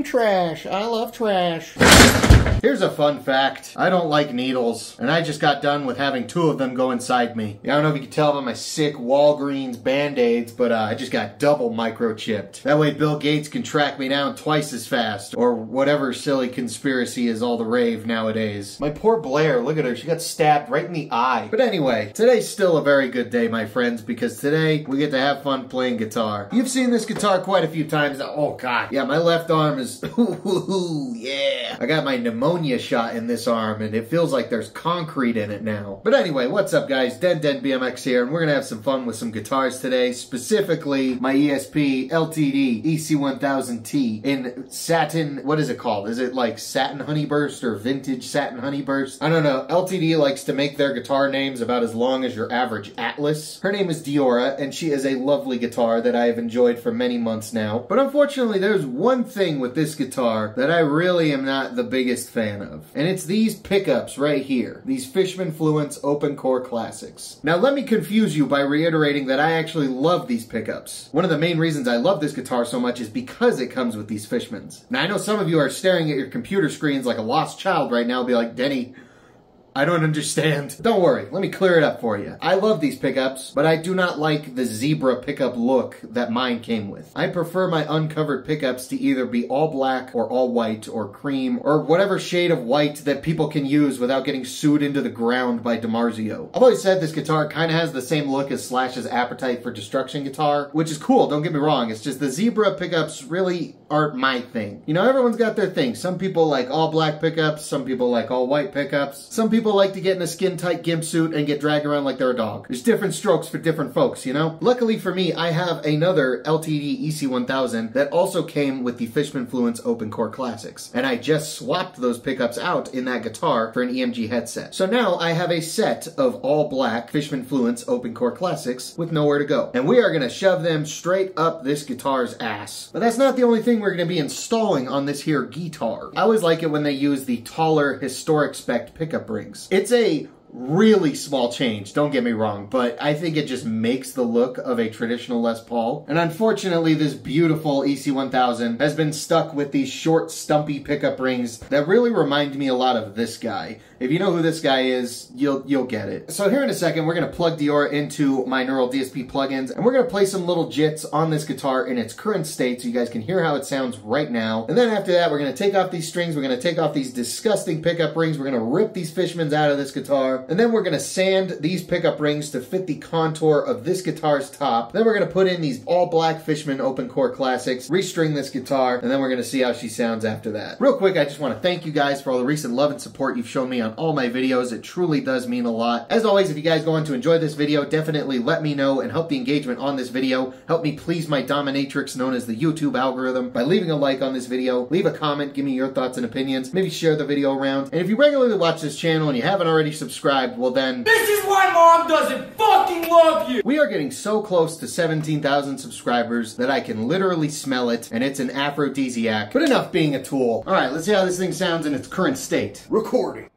trash. I love trash. Here's a fun fact. I don't like needles, and I just got done with having 2 of them go inside me. I don't know if you can tell by my sick Walgreens Band-Aids, but I just got double microchipped. That way Bill Gates can track me down twice as fast, or whatever silly conspiracy is all the rave nowadays. My poor Blair, look at her. She got stabbed right in the eye. But anyway, today's still a very good day, my friends, because today we get to have fun playing guitar. You've seen this guitar quite a few times. Oh, God. Yeah, my left arm is... yeah. I got my pneumonia shot in this arm, and it feels like there's concrete in it now. But anyway, what's up, guys? DenDenBMX here, and we're gonna have some fun with some guitars today, specifically my ESP LTD EC-1000T in satin. What is it called? Is it like satin honeyburst or vintage satin honeyburst? I don't know. LTD likes to make their guitar names about as long as your average Atlas. Her name is Diora, and she is a lovely guitar that I have enjoyed for many months now. But unfortunately, there's one thing with this guitar that I really am not the biggest fan of. And it's these pickups right here. These Fishman Fluence Open Core Classics. Now let me confuse you by reiterating that I actually love these pickups. One of the main reasons I love this guitar so much is because it comes with these Fishmans. Now I know some of you are staring at your computer screens like a lost child right now, be like, Denny, I don't understand. Don't worry, let me clear it up for you. I love these pickups, but I do not like the zebra pickup look that mine came with. I prefer my uncovered pickups to either be all black or all white or cream or whatever shade of white that people can use without getting sued into the ground by DiMarzio. I've always said this guitar kind of has the same look as Slash's Appetite for Destruction guitar, which is cool, don't get me wrong. It's just the zebra pickups really aren't my thing. You know, everyone's got their thing. Some people like all black pickups, some people like all white pickups, some people like to get in a skin-tight gimp suit and get dragged around like they're a dog. There's different strokes for different folks, you know? Luckily for me, I have another LTD EC-1000 that also came with the Fishman Fluence Open Core Classics, and I just swapped those pickups out in that guitar for an EMG headset. So now I have a set of all black Fishman Fluence Open Core Classics with nowhere to go, and we are gonna shove them straight up this guitar's ass. But that's not the only thing we're gonna be installing on this here guitar. I always like it when they use the taller historic spec pickup rings. It's a really small change, don't get me wrong, but I think it just makes the look of a traditional Les Paul. And unfortunately, this beautiful EC-1000 has been stuck with these short, stumpy pickup rings that really remind me a lot of this guy. If you know who this guy is, you'll get it. So here in a second, we're gonna plug Diora into my Neural DSP plugins, and we're gonna play some little jits on this guitar in its current state so you guys can hear how it sounds right now. And then after that, we're gonna take off these strings, we're gonna take off these disgusting pickup rings, we're gonna rip these Fishmans out of this guitar, and then we're gonna sand these pickup rings to fit the contour of this guitar's top. Then we're gonna put in these all black Fishman Open Core Classics, restring this guitar, and then we're gonna see how she sounds after that. Real quick, I just wanna thank you guys for all the recent love and support you've shown me on all my videos. It truly does mean a lot. As always, if you guys go on to enjoy this video, definitely let me know and help the engagement on this video. Help me please my dominatrix known as the YouTube algorithm by leaving a like on this video, leave a comment, give me your thoughts and opinions, maybe share the video around. And if you regularly watch this channel and you haven't already subscribed, well then, this is why Mom doesn't fucking love you! We are getting so close to 17,000 subscribers that I can literally smell it, and it's an aphrodisiac. But enough being a tool. Alright, let's see how this thing sounds in its current state. Recording.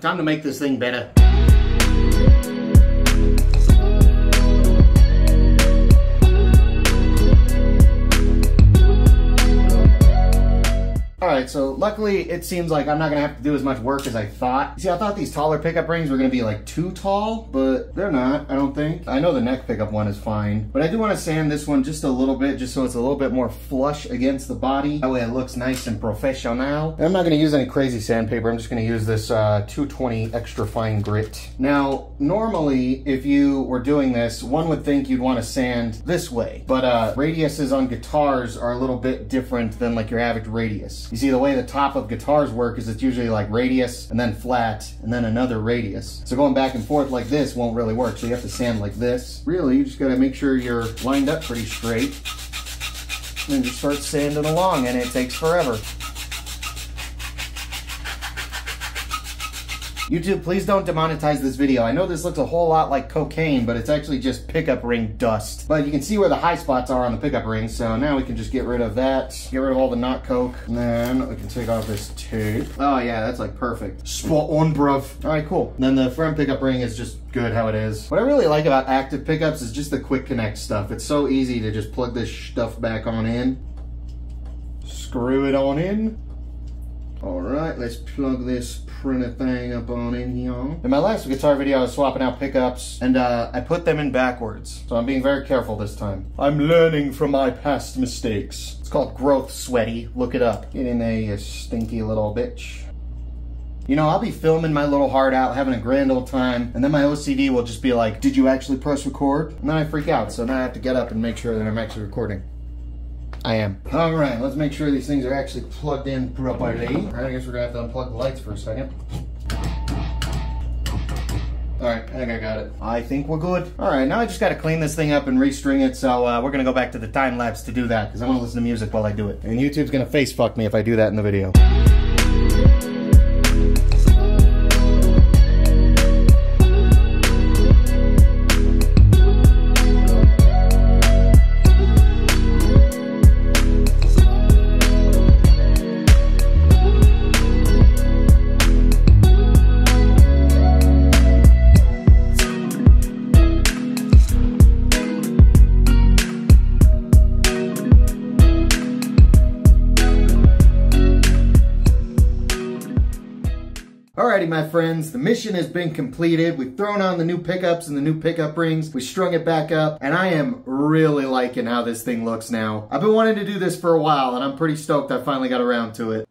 Time to make this thing better. Alright, so luckily it seems like I'm not going to have to do as much work as I thought. See, I thought these taller pickup rings were going to be like too tall, but they're not, I don't think. I know the neck pickup one is fine, but I do want to sand this one just a little bit, just so it's a little bit more flush against the body. That way it looks nice and professional. And I'm not going to use any crazy sandpaper. I'm just going to use this 220 extra fine grit. Now, normally, if you were doing this, one would think you'd want to sand this way, but radiuses on guitars are a little bit different than like your average radius. You see, the way the top of guitars work is it's usually like radius and then flat and then another radius. So going back and forth like this won't really work. So you have to sand like this. Really, you just gotta make sure you're lined up pretty straight. And then just start sanding along, and it takes forever. YouTube, please don't demonetize this video. I know this looks a whole lot like cocaine, but it's actually just pickup ring dust. But you can see where the high spots are on the pickup ring, so now we can just get rid of that. Get rid of all the knot coke, and then we can take off this tape. Oh yeah, that's like perfect. Spot on, bruv. All right, cool. And then the front pickup ring is just good how it is. What I really like about active pickups is just the quick connect stuff. It's so easy to just plug this stuff back on in. Screw it on in. All right, let's plug this printer thing up on in here. In my last guitar video, I was swapping out pickups, and I put them in backwards. So I'm being very careful this time. I'm learning from my past mistakes. It's called growth, sweaty. Look it up. Get in there, you stinky little bitch. You know, I'll be filming my little heart out, having a grand old time, and then my OCD will just be like, did you actually press record? And then I freak out, so now I have to get up and make sure that I'm actually recording. I am. All right, let's make sure these things are actually plugged in properly. All right, I guess we're gonna have to unplug the lights for a second. All right, I think I got it. I think we're good. All right, now I just gotta clean this thing up and restring it, so we're gonna go back to the time lapse to do that, because I wanna listen to music while I do it. And YouTube's gonna face fuck me if I do that in the video. Alrighty, my friends, the mission has been completed. We've thrown on the new pickups and the new pickup rings. We strung it back up, and I am really liking how this thing looks now. I've been wanting to do this for a while, and I'm pretty stoked I finally got around to it.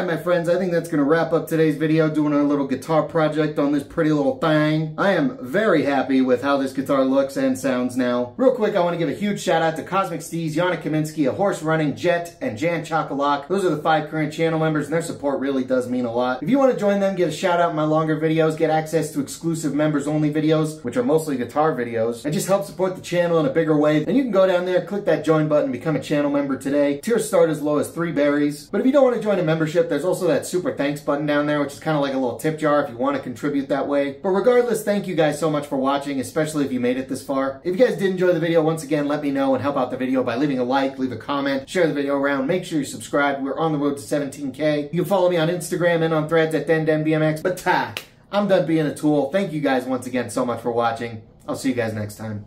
Alright my friends, I think that's going to wrap up today's video doing our little guitar project on this pretty little thing. I am very happy with how this guitar looks and sounds now. Real quick, I want to give a huge shout out to Cosmic Steez, Yana Kaminsky, A Horse Running, Jet, and Jan Chocolate. Those are the 5 current channel members and their support really does mean a lot. If you want to join them, give a shout out in my longer videos, get access to exclusive members only videos, which are mostly guitar videos, and just help support the channel in a bigger way, then you can go down there, click that join button, become a channel member today. Tiers start as low as 3 berries. But if you don't want to join a membership, there's also that super thanks button down there, which is kind of like a little tip jar if you want to contribute that way. But regardless, thank you guys so much for watching, especially if you made it this far. If you guys did enjoy the video, once again, let me know and help out the video by leaving a like, leave a comment, share the video around, make sure you subscribe. We're on the road to 17K. You can follow me on Instagram and on threads at DenDenBMX. But I'm done being a tool. Thank you guys once again so much for watching. I'll see you guys next time.